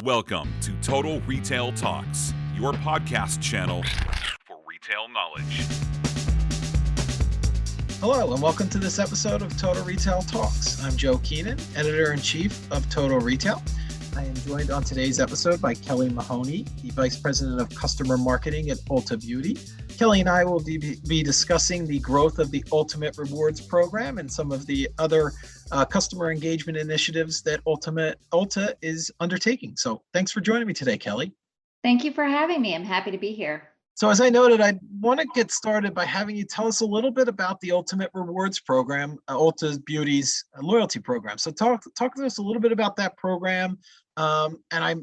Welcome to Total Retail Talks, your podcast channel for retail knowledge. Hello, and welcome to this episode of Total Retail Talks. I'm Joe Keenan, Editor-in-Chief of Total Retail. I am joined on today's episode by Kelly Mahoney, the Vice President of Customer Marketing at Ulta Beauty. Kelly and I will be discussing the growth of the Ultimate Rewards program and some of the other customer engagement initiatives that Ulta is undertaking. So thanks for joining me today, Kelly. Thank you for having me. I'm happy to be here. So as I noted, I want to get started by having you tell us a little bit about the Ultimate Rewards program, Ulta Beauty's loyalty program. So talk to us a little bit about that program. And I,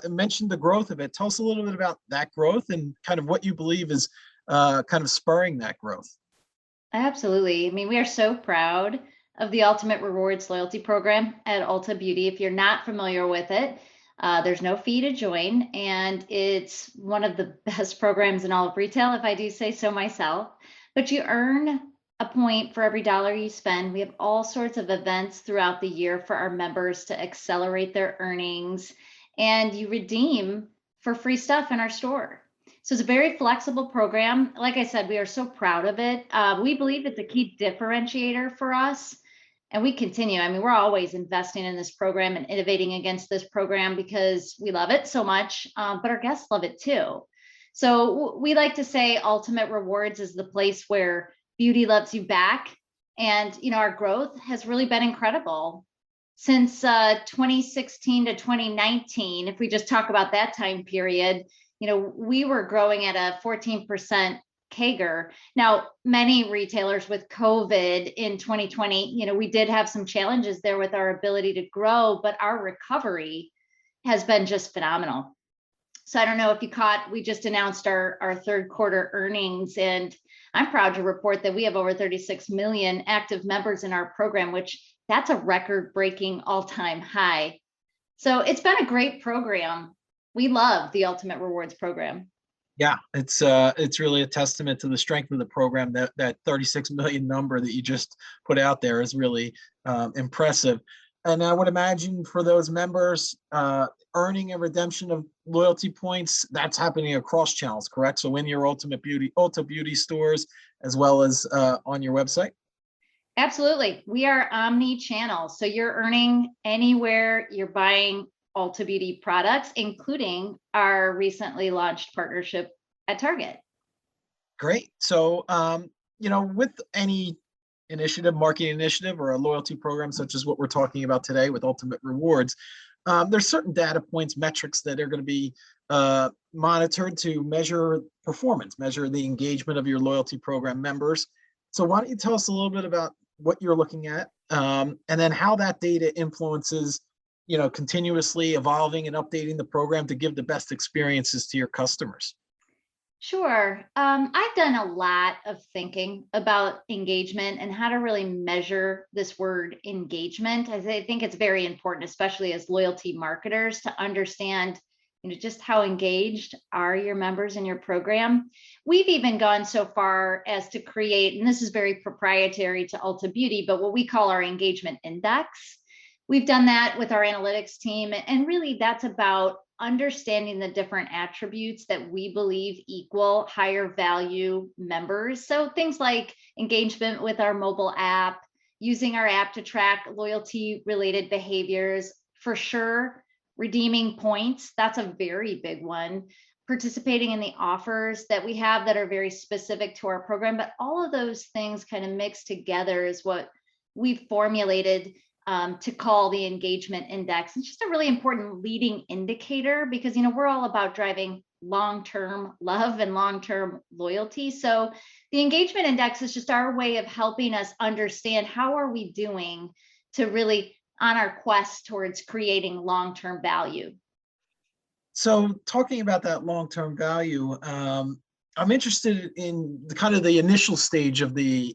mentioned the growth of it. Tell us a little bit about that growth and kind of what you believe is kind of spurring that growth. Absolutely. I mean, we are so proud of the Ultimate Rewards loyalty program at Ulta Beauty. If you're not familiar with it, there's no fee to join, and it's one of the best programs in all of retail, if I do say so myself. But you earn a point for every dollar you spend. We have all sorts of events throughout the year for our members to accelerate their earnings, and you redeem for free stuff in our store. So it's a very flexible program. Like I said, we are so proud of it. We believe it's a key differentiator for us. And we continue. I mean, we're always investing in this program and innovating against this program because we love it so much, but our guests love it too. So we like to say Ultimate Rewards is the place where beauty loves you back. And, our growth has really been incredible. Since 2016 to 2019, if we just talk about that time period, we were growing at a 14% CAGR. Now, many retailers with COVID in 2020, we did have some challenges there with our ability to grow, but our recovery has been just phenomenal. So I don't know if you caught, we just announced our third quarter earnings, and I'm proud to report that we have over 36 million active members in our program, which that's a record-breaking all-time high. So it's been a great program. We love the Ultimate Rewards program. Yeah, it's really a testament to the strength of the program. That 36 million number that you just put out there is really impressive. And I would imagine for those members, earning a redemption of loyalty points, that's happening across channels, correct? So in your Ulta Beauty stores, as well as on your website? Absolutely. We are omni-channel. So you're earning anywhere you're buying Ulta Beauty products, including our recently launched partnership at Target. Great. So, with any marketing initiative or a loyalty program, such as what we're talking about today with Ultimate Rewards, there's certain data points, metrics that are going to be monitored to measure performance, measure the engagement of your loyalty program members. So why don't you tell us a little bit about what you're looking at, and then how that data influences continuously evolving and updating the program to give the best experiences to your customers? Sure. I've done a lot of thinking about engagement and how to really measure this word engagement. I think it's very important, especially as loyalty marketers, to understand just how engaged are your members in your program. We've even gone so far as to create, and this is very proprietary to Ulta Beauty, but what we call our engagement index. We've done that with our analytics team, and really that's about understanding the different attributes that we believe equal higher value members. So things like engagement with our mobile app, using our app to track loyalty related behaviors, for sure, redeeming points, that's a very big one. Participating in the offers that we have that are very specific to our program, but all of those things kind of mixed together is what we've formulated to call the engagement index. It's just a really important leading indicator because, we're all about driving long-term love and long-term loyalty. So the engagement index is just our way of helping us understand how are we doing to really on our quest towards creating long-term value. So talking about that long-term value, I'm interested in the initial stage of the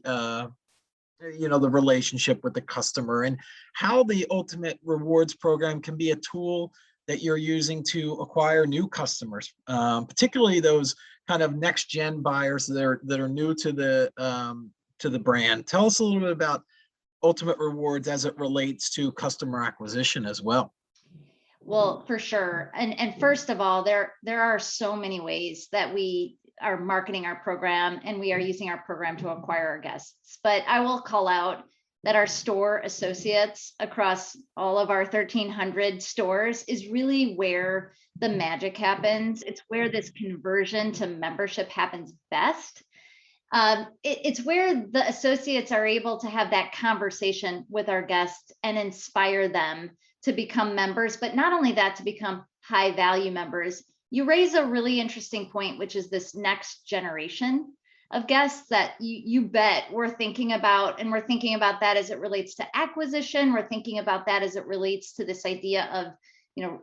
the relationship with the customer and how the Ultimate Rewards program can be a tool that you're using to acquire new customers, particularly those kind of next gen buyers that are new to the brand. Tell us a little bit about Ultimate Rewards as it relates to customer acquisition as well. Well, for sure. And first of all, there are so many ways that we are marketing our program and we are using our program to acquire our guests. But I will call out that our store associates across all of our 1,300 stores is really where the magic happens. It's where this conversion to membership happens best. It's where the associates are able to have that conversation with our guests and inspire them to become members, but not only that, to become high value members. You raise a really interesting point, which is this next generation of guests that you bet we're thinking about. And we're thinking about that as it relates to acquisition. We're thinking about that as it relates to this idea of,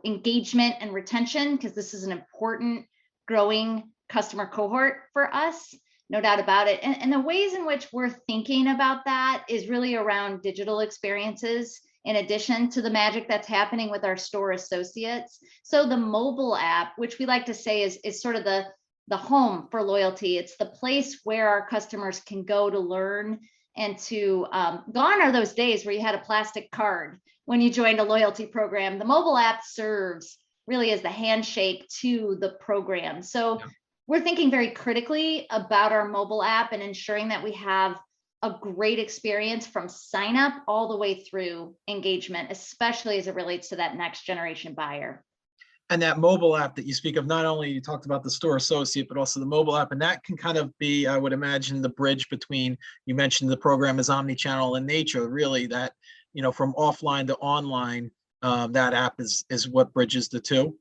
engagement and retention, because this is an important growing customer cohort for us. No doubt about it. And the ways in which we're thinking about that is really around digital experiences, in addition to the magic that's happening with our store associates. So the mobile app, which we like to say is sort of the home for loyalty. It's the place where our customers can go to learn and to, gone are those days where you had a plastic card when you joined a loyalty program. The mobile app serves really as the handshake to the program. So we're thinking very critically about our mobile app and ensuring that we have a great experience from sign up all the way through engagement, especially as it relates to that next generation buyer. And that mobile app that you speak of, not only you talked about the store associate, but also the mobile app, and that can kind of be, I would imagine, the bridge between, you mentioned the program is omni-channel in nature, really that, from offline to online, that app is what bridges the two.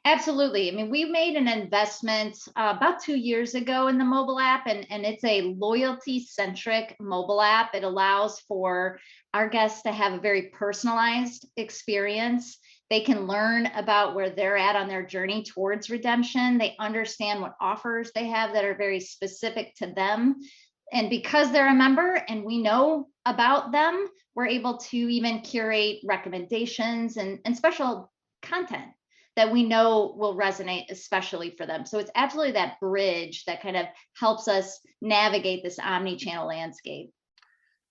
Absolutely. I mean, we made an investment about 2 years ago in the mobile app, and it's a loyalty centric mobile app. It allows for our guests to have a very personalized experience. They can learn about where they're at on their journey towards redemption. They understand what offers they have that are very specific to them. And because they're a member and we know about them, we're able to even curate recommendations and special content that we know will resonate especially for them. So it's absolutely that bridge that kind of helps us navigate this omni-channel landscape.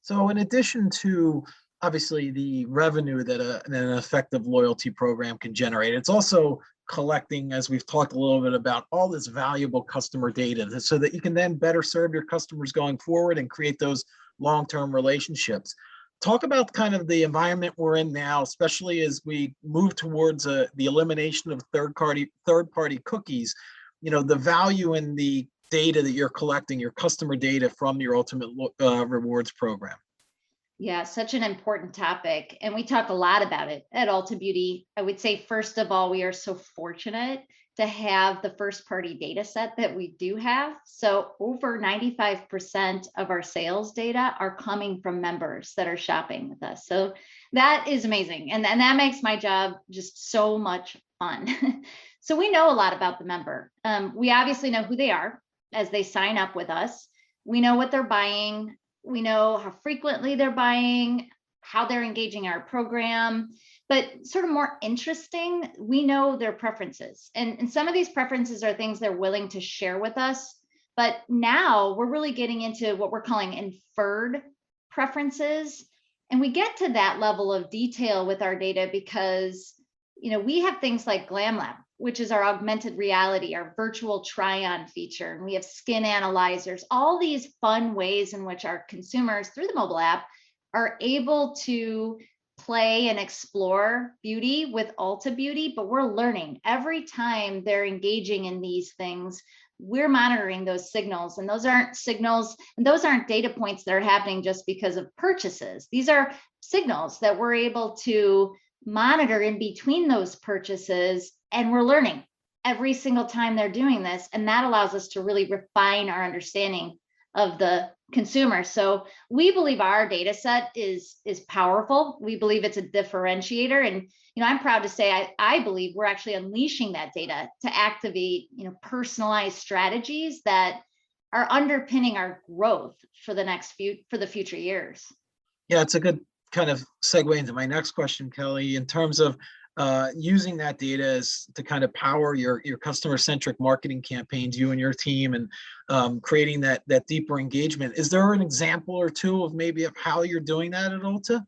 So in addition to obviously the revenue that an effective loyalty program can generate, it's also collecting, as we've talked a little bit about, all this valuable customer data so that you can then better serve your customers going forward and create those long-term relationships. Talk about kind of the environment we're in now, especially as we move towards the elimination of third-party cookies. The value in the data that you're collecting, your customer data from your Ultimate Rewards program. Yeah, such an important topic. And we talk a lot about it at Ulta Beauty. I would say, first of all, we are so fortunate to have the first party data set that we do have. So over 95% of our sales data are coming from members that are shopping with us. So that is amazing. And that makes my job just so much fun. So we know a lot about the member. We obviously know who they are as they sign up with us. We know what they're buying. We know how frequently they're buying, how they're engaging our program, but sort of more interesting, we know their preferences. And some of these preferences are things they're willing to share with us. But now we're really getting into what we're calling inferred preferences. And we get to that level of detail with our data because, we have things like Glam Lab, which is our augmented reality, our virtual try-on feature. And we have skin analyzers, all these fun ways in which our consumers through the mobile app are able to play and explore beauty with Ulta Beauty, but we're learning every time they're engaging in these things. We're monitoring those signals, and those aren't signals, and those aren't data points that are happening just because of purchases. These are signals that we're able to monitor in between those purchases, and we're learning every single time they're doing this. And that allows us to really refine our understanding of the consumer. So we believe our data set is powerful. We believe it's a differentiator. And I'm proud to say I believe we're actually unleashing that data to activate personalized strategies that are underpinning our growth for the future years. Yeah, it's a good kind of segue into my next question, Kelly, in terms of using that data to kind of power your customer-centric marketing campaigns, you and your team, and creating that deeper engagement. Is there an example or two of maybe of how you're doing that at Ulta?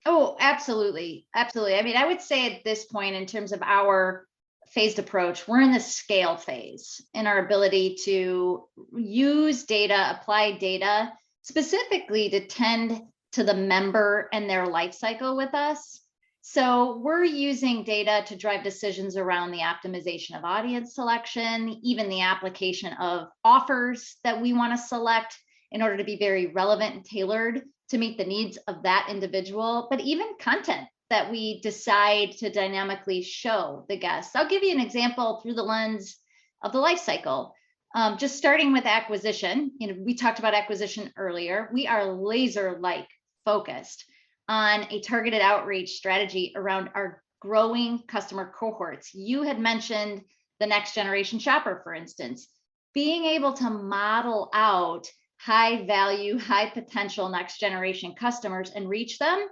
Oh, absolutely. Absolutely. I mean, I would say at this point, in terms of our phased approach, we're in the scale phase in our ability to use data, apply data specifically to tend to the member and their life cycle with us. So we're using data to drive decisions around the optimization of audience selection, even the application of offers that we want to select in order to be very relevant and tailored to meet the needs of that individual, but even content that we decide to dynamically show the guests. I'll give you an example through the lens of the life cycle. Just starting with acquisition, we talked about acquisition earlier. We are laser-like focused on a targeted outreach strategy around our growing customer cohorts. You had mentioned the next generation shopper, for instance. Being able to model out high value, high potential next generation customers and reach them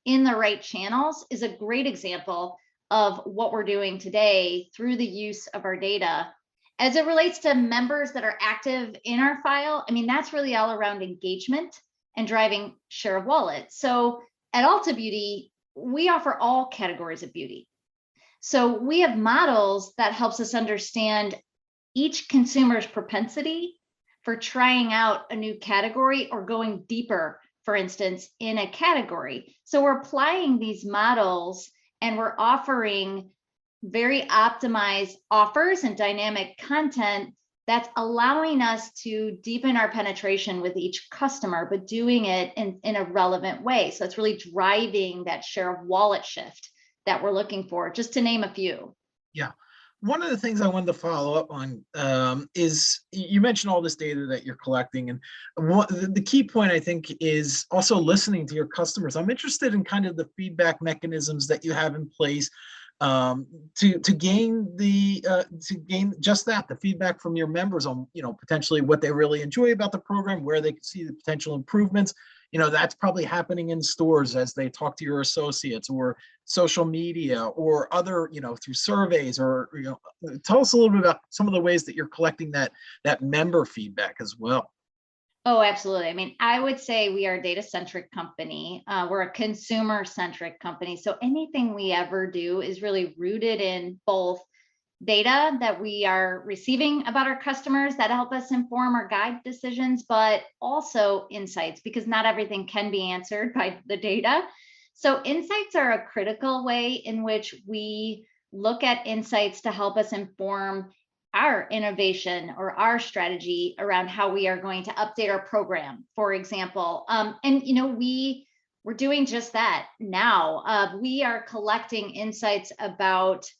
in the right channels is a great example of what we're doing today through the use of our data. As it relates to members that are active in our file, I mean, that's really all around engagement and driving share of wallet. So at Ulta Beauty, we offer all categories of beauty. So we have models that helps us understand each consumer's propensity for trying out a new category or going deeper, for instance, in a category. So we're applying these models and we're offering very optimized offers and dynamic content that's allowing us to deepen our penetration with each customer, but doing it in a relevant way. So it's really driving that share of wallet shift that we're looking for, just to name a few. Yeah. One of the things I wanted to follow up on is you mentioned all this data that you're collecting, and the key point I think is also listening to your customers. I'm interested in kind of the feedback mechanisms that you have in place to gain just that, the feedback from your members on potentially what they really enjoy about the program, where they can see the potential improvements. That's probably happening in stores as they talk to your associates, or social media, or other, through surveys, or, tell us a little bit about some of the ways that you're collecting that member feedback as well. Oh, absolutely. I mean, I would say we are a data-centric company. We're a consumer-centric company. So anything we ever do is really rooted in both data that we are receiving about our customers that help us inform or guide decisions, but also insights, because not everything can be answered by the data. So insights are a critical way in which we look at insights to help us inform our innovation or our strategy around how we are going to update our program, for example. We're doing just that now. We are collecting insights about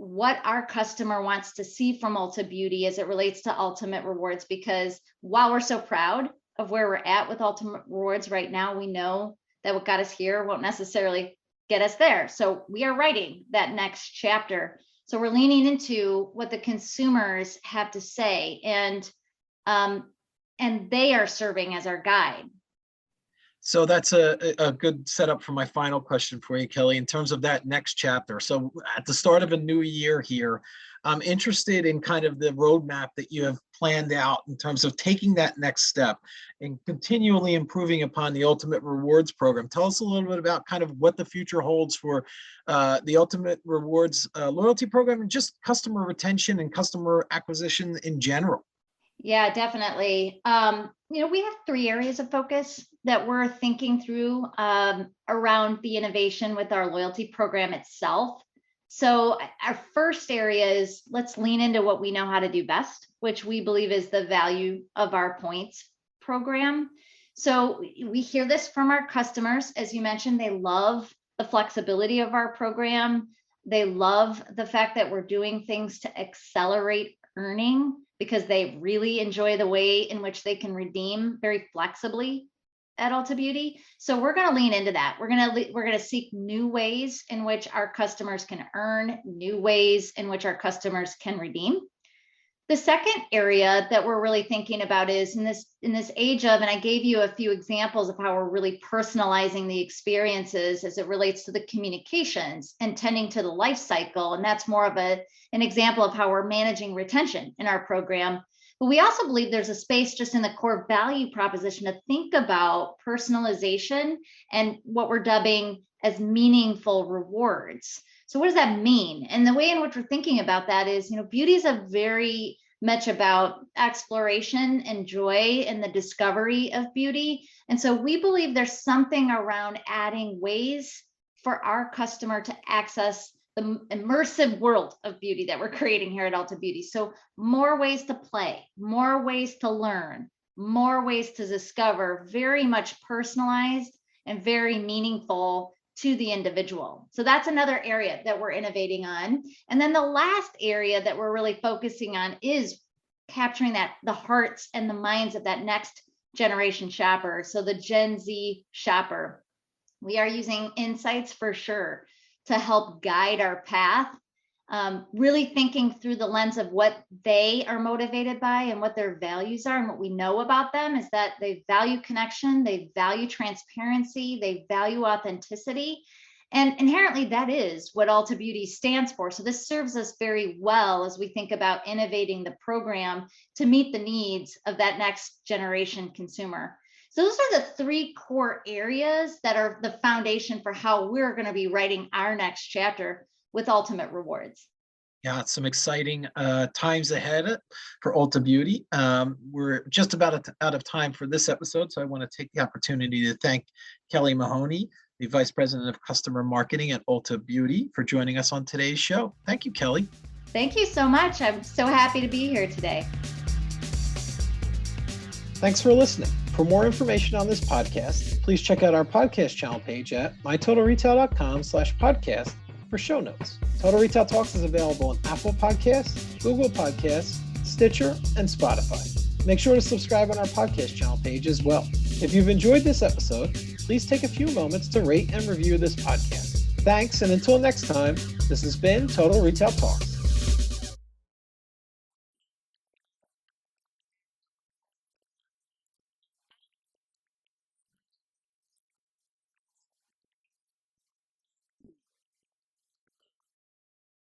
what our customer wants to see from Ulta Beauty as it relates to Ultimate Rewards, because while we're so proud of where we're at with Ultimate Rewards right now, we know that what got us here won't necessarily get us there. So we are writing that next chapter. So we're leaning into what the consumers have to say, and they are serving as our guide. So that's a good setup for my final question for you, Kelly, in terms of that next chapter. So at the start of a new year here, I'm interested in kind of the roadmap that you have planned out in terms of taking that next step and continually improving upon the Ultimate Rewards program. Tell us a little bit about kind of what the future holds for the Ultimate Rewards loyalty program, and just customer retention and customer acquisition in general. Yeah, definitely. We have 3 areas of focus that we're thinking through around the innovation with our loyalty program itself. So our first area is, let's lean into what we know how to do best, which we believe is the value of our points program. So we hear this from our customers. As you mentioned, they love the flexibility of our program. They love the fact that we're doing things to accelerate earning, because they really enjoy the way in which they can redeem very flexibly at Ulta Beauty. So we're going to lean into that. We're going to seek new ways in which our customers can earn, new ways in which our customers can redeem. The second area that we're really thinking about is in this age of, and I gave you a few examples of how we're really personalizing the experiences as it relates to the communications and tending to the life cycle. And that's more of an example of how we're managing retention in our program. But we also believe there's a space just in the core value proposition to think about personalization and what we're dubbing as meaningful rewards. So what does that mean? And the way in which we're thinking about that is, beauty is a very much about exploration and joy and the discovery of beauty. And so we believe there's something around adding ways for our customer to access the immersive world of beauty that we're creating here at Ulta Beauty. So more ways to play, more ways to learn, more ways to discover, very much personalized and very meaningful to the individual. So that's another area that we're innovating on. And then the last area that we're really focusing on is capturing the hearts and the minds of that next generation shopper. So the Gen Z shopper. We are using insights for sure to help guide our path, really thinking through the lens of what they are motivated by and what their values are. And what we know about them is that they value connection, they value transparency, they value authenticity. And inherently, that is what Ulta Beauty stands for. So this serves us very well as we think about innovating the program to meet the needs of that next generation consumer. So those are the three core areas that are the foundation for how we're going to be writing our next chapter with Ultimate Rewards. Yeah, some exciting times ahead for Ulta Beauty. We're just about out of time for this episode, so I want to take the opportunity to thank Kelly Mahoney, the Vice President of Customer Marketing at Ulta Beauty, for joining us on today's show. Thank you, Kelly. Thank you so much. I'm so happy to be here today. Thanks for listening. For more information on this podcast, please check out our podcast channel page at mytotalretail.com/podcast for show notes. Total Retail Talks is available on Apple Podcasts, Google Podcasts, Stitcher, and Spotify. Make sure to subscribe on our podcast channel page as well. If you've enjoyed this episode, please take a few moments to rate and review this podcast. Thanks, and until next time, this has been Total Retail Talks.